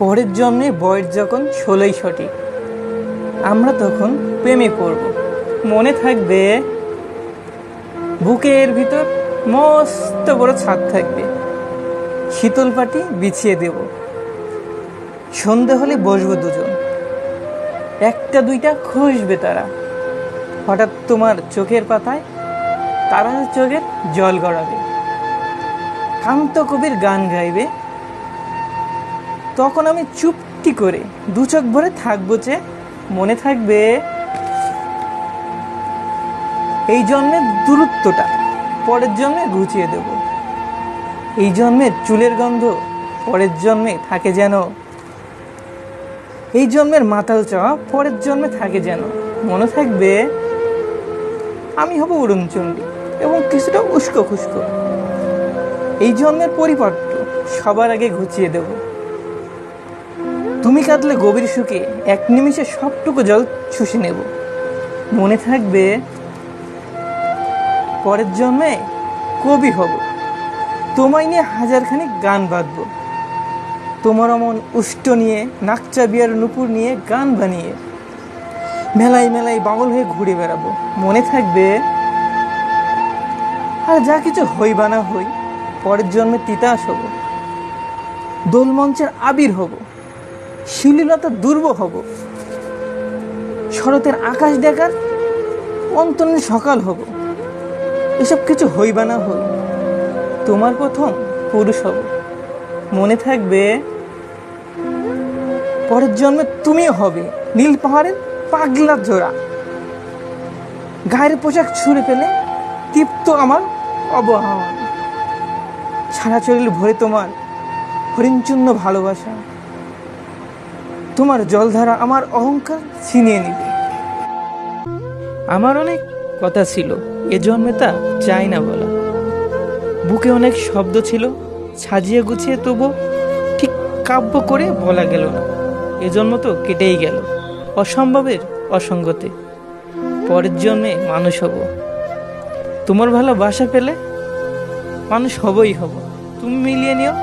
পরের জন্মে বয়স যখন 16ই সঠিক, আমরা তখন প্রেমে পড়ব। মনে থাকবে বুকের ভিতর মস্ত বড় ছাদ থাকবে, শীতল পাটি বিছিয়ে দেব। সন্ধে হলে বসবো দুজন, একটা দুইটা খুঁজবে তারা। হঠাৎ তোমার চোখের পাতায় তারা চোখের জল গড়াবে, কান্ত কবির গান গাইবে। তখন আমি চুপটি করে দু চোখ ভরে থাকবো যে মনে থাকবে এই জন্মের দূরত্বটা পরের জন্মে ঘুচিয়ে দেব। এই জন্মের চুলের গন্ধ পরের জন্মে থাকে যেন, এই জন্মের মাতাল চাওয়া পরের জন্মে থাকে যেন। মনে থাকবে আমি হব উড়নচণ্ডী এবং কিছুটা উস্কো খুস্কো। এই জন্মের পরিপাট্য সবার আগে ঘুচিয়ে দেব। তুমি কাঁদলে গভীর সুখে এক নিমিষে সবটুকু জল শুষে নেব। মনে থাকবে পরের জন্মে কবি হব, তোমায় নিয়ে হাজারখানি গান বাঁধব। তোমার অমন উষ্ট নিয়ে, নাকচা বিয়ার নুপুর নিয়ে গান বানিয়ে মেলায় মেলায় বাউল হয়ে ঘুরে বেড়াবো। মনে থাকবে আর যা কিছু হই বা না হই, পরের জন্মে তিতাস হব, দোলমঞ্চের আবির হব, শিলীলতা দুর্ব হব, শরতের আকাশ দেখার অন্তর্নে সকাল হব। এসব কিছু হই বা না হই, তোমার প্রথম পুরুষ হব। মনে থাকবে পরের জন্মে তুমিও হবে নীল পাহাড়ের পাগলা জোড়া। গায়ের পোশাক ছুঁড়ে ফেলে তৃপ্ত আমার অবহাওয়া, সারা শরীর ভরে তোমার হরিণচূর্ণ ভালোবাসা। তোমার জলধারা আমার অহংকার ছিনিয়ে নিবে। আমার অনেক কথা ছিল, এ জন্মে তা চাই না বলা। বুকে অনেক শব্দ ছিল, সাজিয়ে গুছিয়ে তবু ঠিক কাব্য করে বলা গেল না। এ জন্ম তো কেটেই গেল অসম্ভবের অসঙ্গতে। পরের জন্মে মানুষ হব, তোমার ভালোবাসা পেলে মানুষ হবই হব। তুমি মিলিয়ে নিও